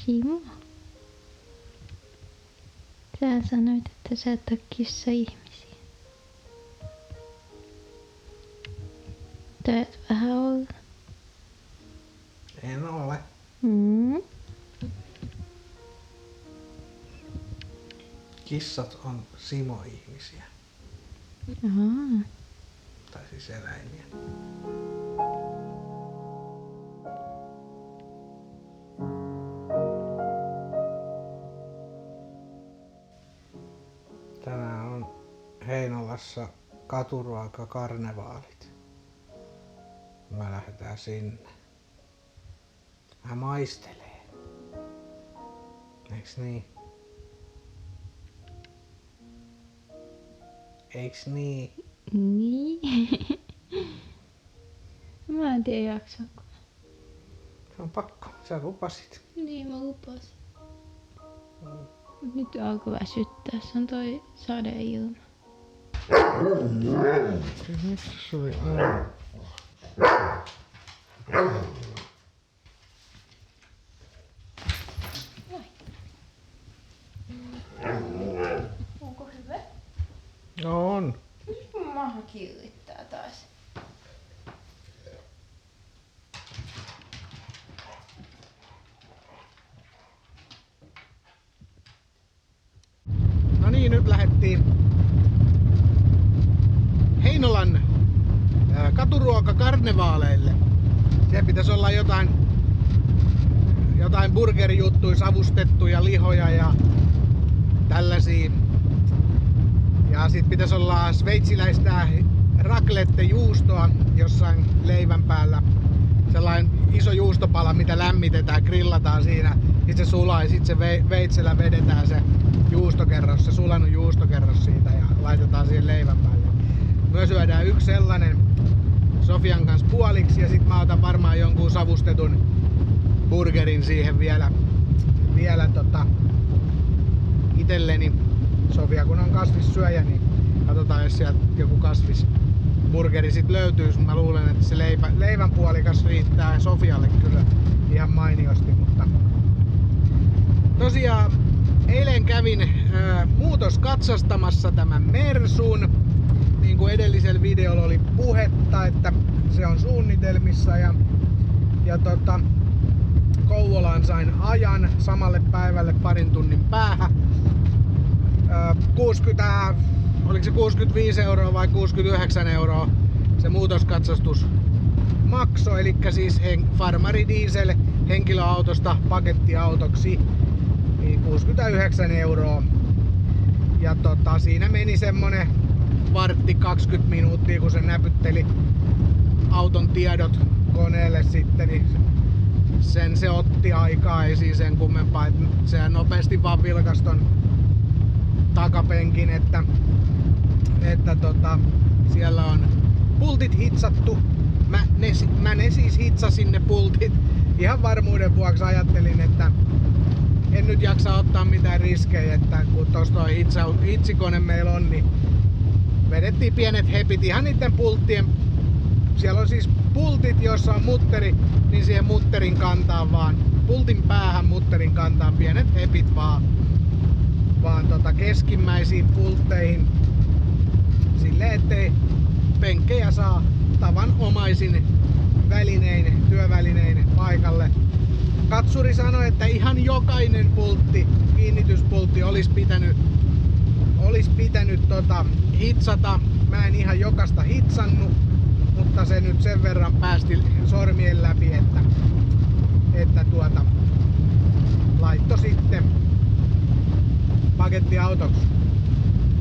Simo. Sä sanoit, että sä et oo kissa-ihmisiä. Taidat vähän olla. En ole. Kissat on Simo-ihmisiä. Ahaa. Tai siis eläimiä. Tänään on Heinolassa katuruokakarnevaalit. Me lähdetään sinne. Mä maistelee. Eiks niin? Eiks niin? Niin. Mä en tiedä jaksaanko. Se on pakko. Sä lupasit. Niin mä lupasin. Nyt alkoi väsyttää. Se on toi sadeilma. Missä se oli? Onko hyvä? On. Maha kirrittää taas. No niin, nyt lähdettiin Heinolan katuruokakarnevaaleille. Siellä pitäisi olla jotain burgerijuttuja, savustettuja lihoja ja tällaisia. Ja sit pitäisi olla sveitsiläistä raclette-juustoa jossain leivän päällä. Sellainen iso juustopala, mitä lämmitetään, grillataan siinä. Sitten se sulaa ja sitten se veitsellä vedetään se juustokerros, se sulanut juustokerros siitä ja laitetaan siihen leivän päälle. Me syödään yksi sellainen Sofian kanssa puoliksi ja sit mä otan varmaan jonkun savustetun burgerin siihen vielä itelleni. Sofia kun on kasvissyöjä, niin katsotaan jos sieltä joku kasvisburgeri sit löytyy. Mä luulen, että se leivän puolikas riittää Sofialle kyllä ihan mainiosti, mutta tosiaan eilen kävin muutoskatsastamassa tämän Mersun. Niin kuin edellisellä videolla oli puhetta, että se on suunnitelmissa ja Kouvolaan sain ajan samalle päivälle parin tunnin päähän. oliko se 65 € vai 69 € se muutoskatsastus maksoi, eli siis farmari diesel henkilöautosta pakettiautoksi niin 69 €. Ja siinä meni semmonen vartti 20 minuuttia, kun se näpytteli auton tiedot koneelle sitten, niin se otti aikaa, ei siis sen kummempaa, että se nopeasti vaan vilkas ton takapenkin, että siellä on pultit hitsattu. Mä ne siis hitsasin ne pultit. Ihan varmuuden vuoksi ajattelin, että en nyt jaksa ottaa mitään riskejä, että kun tosta hitsikone meillä on, niin vedettiin pienet hepit ihan niiden pulttien. Siellä on siis pultit, jossa on mutteri, niin siihen mutterin kantaan vaan, pultin päähän mutterin kantaan pienet hepit vaan keskimmäisiin pultteihin silleen, ettei penkkejä saa tavanomaisin välinein, työvälinein paikalle. Katsuri sanoi, että ihan jokainen pultti, kiinnityspultti olisi pitänyt hitsata. Mä en ihan jokaista hitsannut, mutta se nyt sen verran päästi sormien läpi, että laitto sitten pakettiautoksi.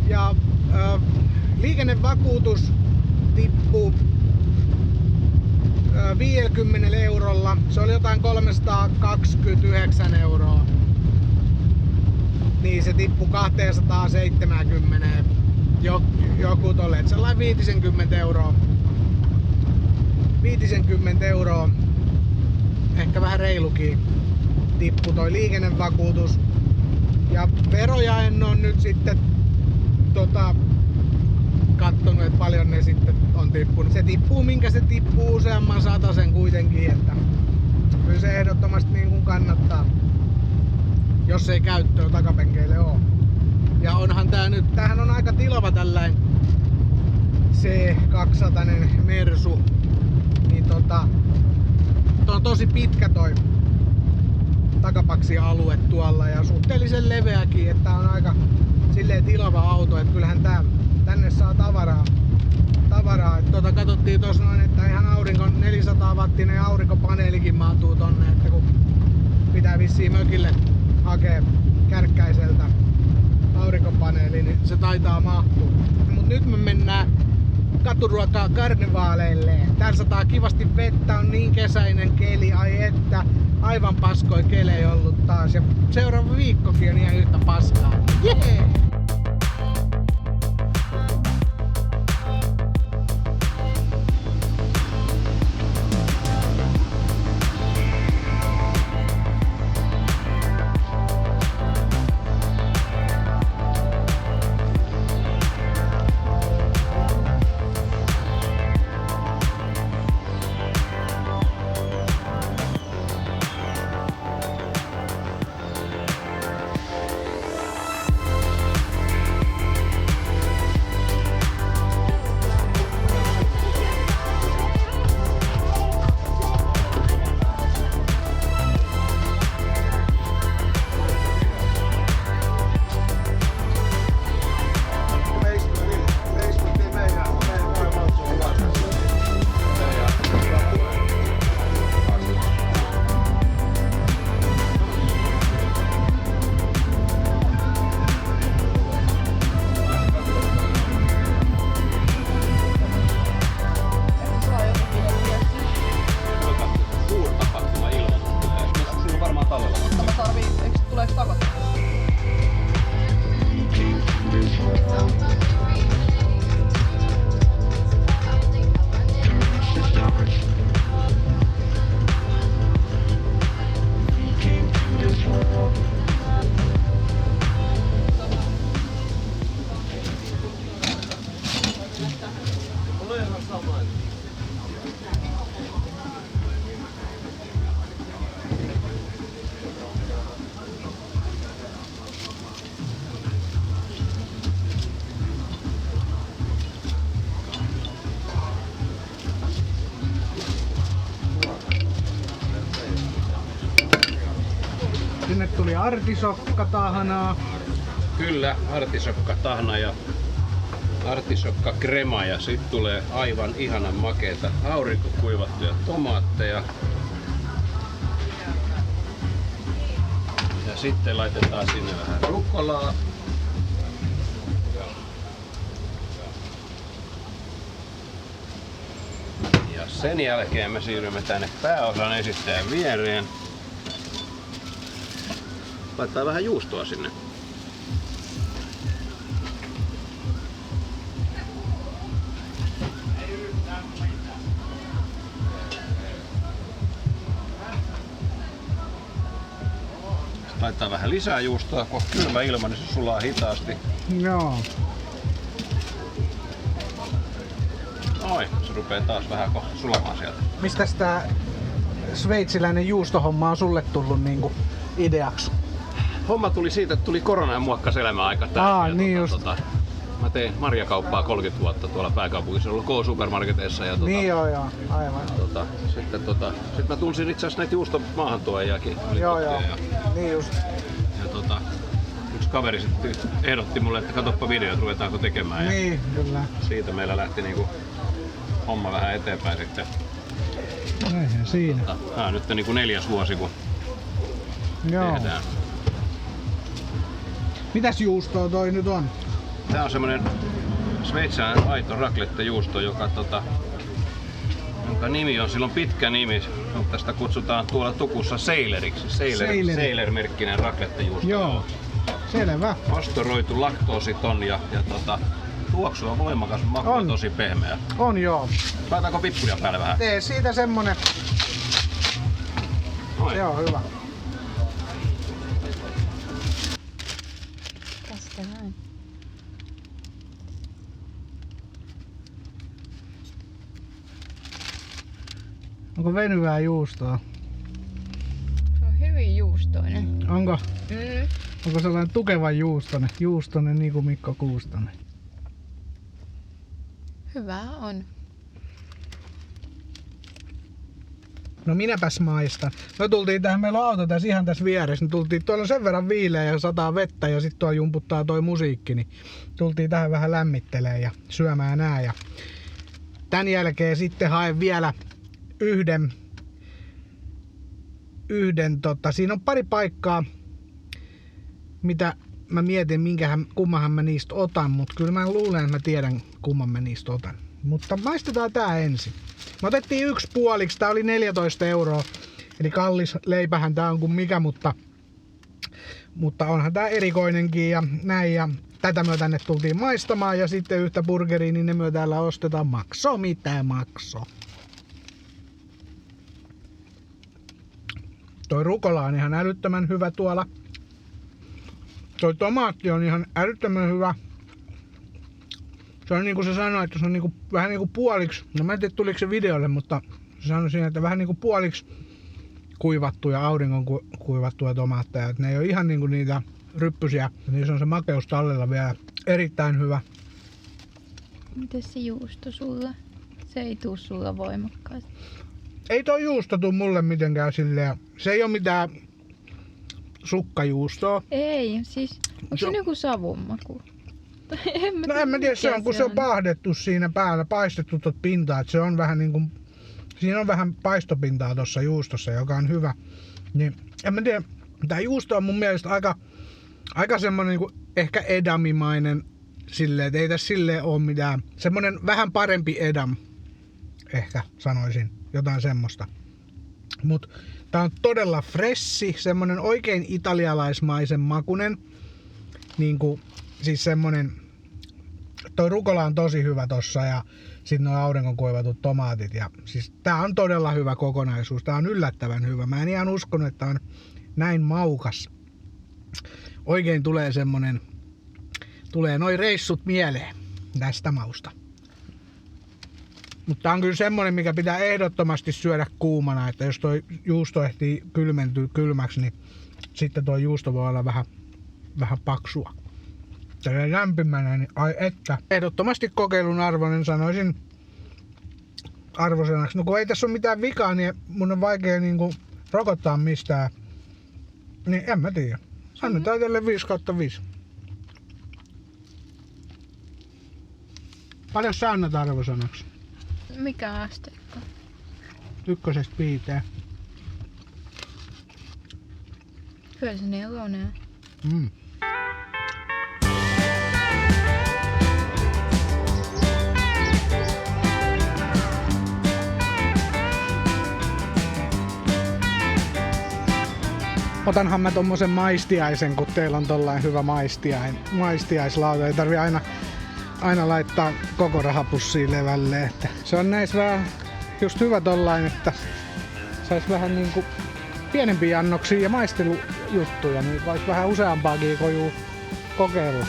Ja liikennevakuutus tippuu 50 €. Se oli jotain 329 €. Niin se tippui 270. Joku tolle, et sellainen 50 €. 50 €. Ehkä vähän reilukin tippu toi liikennevakuutus. Ja veroja en oo nyt sitten kattonut, että paljon ne sitten on tippunut. Se tippuu minkä se tippuu, useamman satasen kuitenkin, että kyllä se ehdottomasti niin kuin kannattaa jos ei käyttöä takapenkeille oo. Ja onhan tämähän on aika tilava tällainen C200 Mersu. Niin on tosi pitkä toi takapaksi alue tuolla ja suhteellisen leveäkin, että on aika silleen tilava auto, että kyllähän tänne saa tavaraa. Et katsottiin tuossa noin, että ihan 400 wattinen aurinkopaneelikin maatuu tonne, että kun pitää vissiin mökille hakea Kärkkäiseltä aurinkopaneeli, niin se taitaa mahtua. Mut nyt me mennään katuruokaa karnevaaleille. Täällä sataa kivasti vettä, on niin kesäinen keli, ai että aivan paskoi kelei ollut taas. Ja seuraava viikkokin on ihan yhtä paskaa. Jee! Sinne tuli artisokkatahnaa. Kyllä, artisokkatahna ja artisokkakrema ja sit tulee aivan ihanan makeita aurinkokuivattuja tomaatteja. Ja sitten laitetaan sinne vähän rukkolaa. Ja sen jälkeen me siirrymme tänne pääosan esittäjän viereen. Laittaa vähän juustoa sinne. Sitten laittaa vähän lisää juustoa, kun kylmä ilma, niin se sulaa hitaasti. Joo. Oi, se rupee taas vähän sulamaan sieltä. Mistäs tää sveitsiläinen juustohomma on sulle tullut niinku ideaksi? Homma tuli siitä, että tuli korona ja muokkasi elämää aika täysin. Niin just. Mä tein marjakauppaa 30 vuotta tuolla pääkaupungissa, ollut K-supermarketeissa. Ja niin joo, aivan. Sitten mä tunsin itse asiassa näitä juustomaahantuojiakin. Joo, niin just. Ja yksi kaveri sitten ehdotti mulle, että katsoppa videot, ruvetaanko tekemään. Niin, ja kyllä. Siitä meillä lähti niinku homma vähän eteenpäin sitten. Eihän siinä. Tää on nyt niinku 4. vuosi, kun tehdään. Mitäs juustoa toi nyt on? Tää on semmonen sveitsiläinen aito raclette-juusto, jonka nimi on, silloin pitkä nimi, mutta sitä kutsutaan tuolla Tukussa Seileriksi. Seiler-merkkinen raclette-juusto. Joo, selvä. Pastoroitu, laktoositon ja tuoksu on voimakas, maku on tosi pehmeä. On joo. Laitaanko pippuria päälle vähän? Tee siitä semmonen. Se on hyvä. Tästä näin. Onko venyvää juustoa? Se on hyvin juustoinen. Onko? Onko sellainen tukeva juustonen niin kuin Mikko Kuustonen? Hyvä on. No minäpäs maistan. No tultiin tähän, meillä on auto tässä ihan tässä vieressä, niin tultiin, tuolla on sen verran viileä ja sataa vettä ja sitten tuo jumputtaa toi musiikki, niin tultiin tähän vähän lämmittelemään ja syömään nää. Ja tän jälkeen sitten haen vielä yhden siinä on pari paikkaa, mitä mä mietin, kummanhan mä niistä otan, mutta kyllä mä luulen, että mä tiedän, kumman mä niistä otan. Mutta maistetaan tää ensin. Me otettiin yksi puoliksi, tää oli 14 €, eli kallis leipähän tää on kuin mikä, mutta onhan tää erikoinenkin ja näin. Ja tätä me tänne tultiin maistamaan ja sitten yhtä burgeria, niin ne me täällä ostetaan. Makso mitä makso. Toi rukola on ihan älyttömän hyvä tuolla. Toi tomaatti on ihan älyttömän hyvä. Se on niinku se sanoi, että se on niinku, vähän niinku puoliksi, no mä en tiedä tuliko se videolle, mutta se sanoi siinä, että vähän niinku puoliksi kuivattuja, auringon kuivattuja tomaatteja. Että ne ei ole ihan niinku niitä ryppysiä, niissä on se makeus tallella vielä erittäin hyvä. Mites se juusto sulla? Se ei tuu sulla voimakkaasti. Ei toi juusto tuu mulle mitenkään silleen, se ei oo mitään sukkajuustoa. Ei, siis onko se joku savunmaku? En mä tiedä, se on kun se on paahdettu siinä päällä, paistettu tot pintaa, että se on vähän niinku, siinä on vähän paistopintaa tossa juustossa, joka on hyvä. Niin, en mä tiedä, tää juusto on mun mielestä aika semmonen niinku ehkä edamimainen silleen, että ei tässä silleen oo mitään, semmonen vähän parempi edam, ehkä sanoisin, jotain semmoista. Mut tää on todella fressi, semmonen oikein italialaismaisen makunen, niinku siis semmonen, toi rukola on tosi hyvä tossa ja sit nuo auringon kuivatut tomaatit ja siis tää on todella hyvä kokonaisuus, tää on yllättävän hyvä. Mä en ihan uskonut, että on näin maukas. Oikein tulee noi reissut mieleen tästä mausta. Mutta tää on kyllä semmonen, mikä pitää ehdottomasti syödä kuumana, että jos toi juusto ehtii kylmentyä kylmäksi, niin sitten tuo juusto voi olla vähän paksua. Ja lämpimänä, niin ai että. Ehdottomasti kokeilun arvoinen, sanoisin arvosanaksi. No kun ei tässä ole mitään vikaa, niin mun on vaikea niinku rokottaa mistään. Niin en mä tiedä. Annetaan tälle 5/5. Paljon sä annat arvosanaksi? Mikä asteikko? 1–5. Kyllä se 4. Mm. Otanhan mä tommosen maistiaisen, kun teillä on tollain hyvä maistiaislauta. Ei tarvi aina laittaa koko rahapussiin levälle. Että se on näissä vähän just hyvä tollain, että sais vähän niinku pienempiä annoksia ja maistelujuttuja, niin vois vähän useampaakin kojuu kokeilla.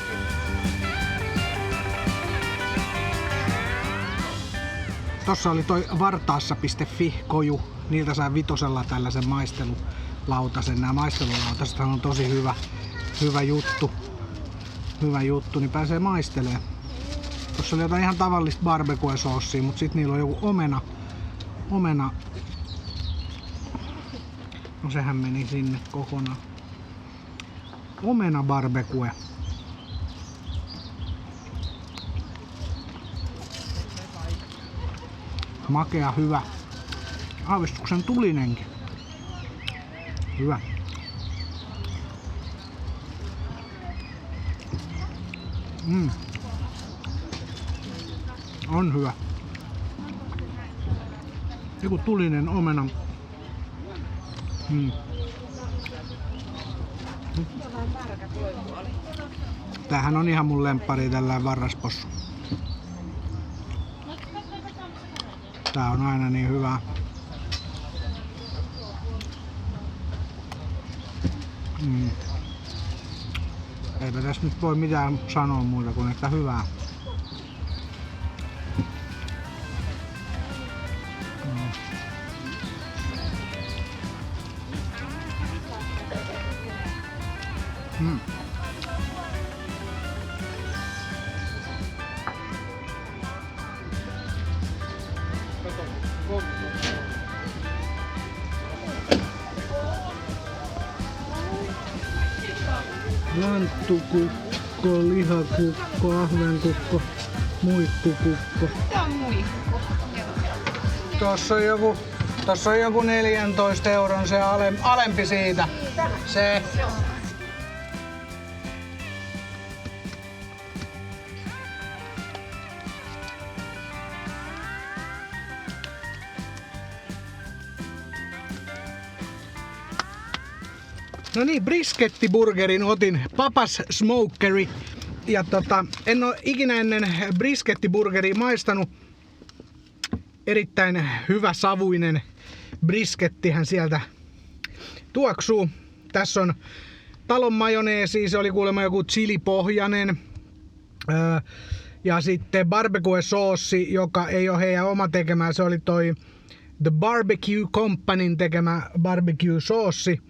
Tossa oli toi vartaassa.fi koju. Niiltä sai 5 tällaisen maistelulautasen. Nämä maistelulautaset on tosi hyvä juttu, niin pääsee maistelemaan. Tossa oli jotain ihan tavallista barbecue-soossia, mutta sit niillä on joku omena. No sehän meni sinne kokonaan. Omena barbecue. Makea, hyvä. Aavistuksen tulinenkin. Hyvä. On hyvä. Joku tulinen omena. Tämähän on ihan mun lemppari, tällainen varraspossu. Tää on aina niin hyvä. Eipä tässä nyt voi mitään sanoa muuta kuin että hyvää. Mm. Lanttukukko, lihakukko, ahvenkukko, muikkukukko. Tää on muikku. Tossa on joku 14 euron se alempi siitä. Se. No niin, briskettiburgerin otin, Papas Smokeri. Ja en oo ikinä ennen briskettiburgeria maistanut. Erittäin hyvä savuinen briskettihän sieltä tuoksuu. Tässä on talon majoneesi, se oli kuulemma joku chilipohjainen. Ja sitten barbecue-soossi, joka ei ole heidän oma tekemää, se oli toi The Barbecue Companyn tekemä barbecue-soossi.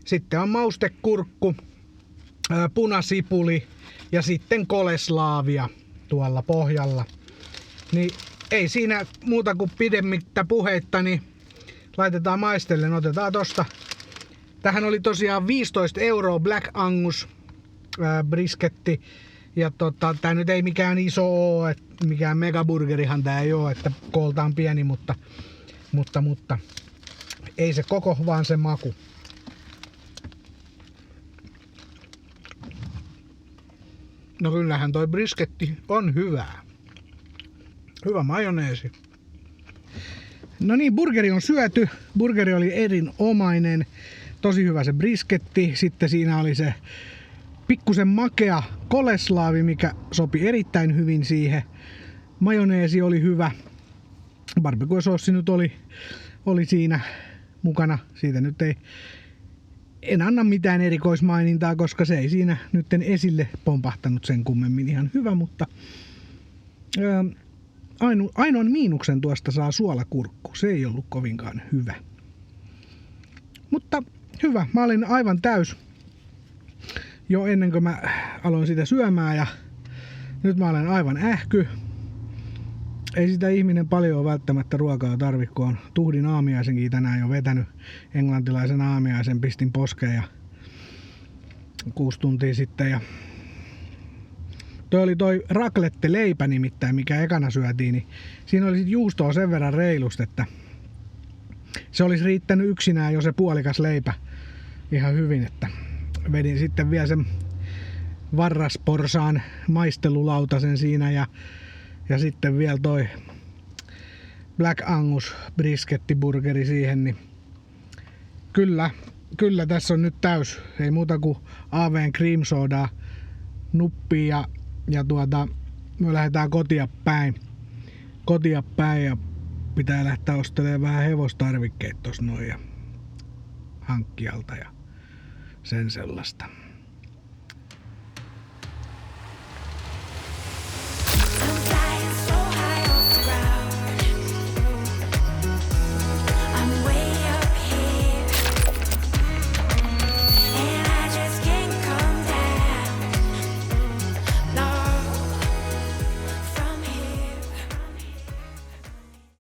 Sitten on maustekurkku, punasipuli ja sitten koleslaavia tuolla pohjalla. Niin ei siinä muuta kuin pidemmittä puheitta, niin laitetaan maistellen. Otetaan tosta. Tähän oli tosiaan 15 € Black Angus brisketti. Ja tää nyt ei mikään iso oo, mikään megaburgerihan tää ei oo, että kooltaan pieni, mutta ei se koko, vaan se maku. No kyllähän toi brisketti on hyvää. Hyvä majoneesi. No niin, burgeri on syöty. Burgeri oli erinomainen. Tosi hyvä se brisketti. Sitten siinä oli se pikkusen makea koleslaavi, mikä sopi erittäin hyvin siihen. Majoneesi oli hyvä. Barbecue-soossi nyt oli siinä mukana. Siitä nyt en anna mitään erikoismainintaa, koska se ei siinä nyt esille pompahtanut sen kummemmin. Ihan hyvä, mutta ainoan miinuksen tuosta saa suolakurkku. Se ei ollut kovinkaan hyvä. Mutta hyvä. Mä olin aivan täys jo ennen kuin mä aloin sitä syömään ja nyt mä olen aivan ähky. Ei sitä ihminen paljon välttämättä ruokaa tarvitse, kun on tuhdin aamiaisenkin tänään jo vetänyt. Englantilaisen aamiaisen pistin poskeen ja 6 tuntia sitten. Ja toi oli toi raclette-leipä nimittäin, mikä ekana syötiin, niin siinä oli sit juustoa sen verran reilusti, että se olisi riittänyt yksinään jo se puolikas leipä ihan hyvin, että vedin sitten vielä sen varrasporsaan maistelulautasen siinä ja sitten vielä toi Black Angus briskettiburgeri siihen, niin kyllä tässä on nyt täys. Ei muuta kuin AV:n cream sodaa nuppia ja me lähdetään kotia päin ja pitää lähteä ostelemaan vähän hevostarvikkeita tossa noin ja hankkijalta ja sen sellaista.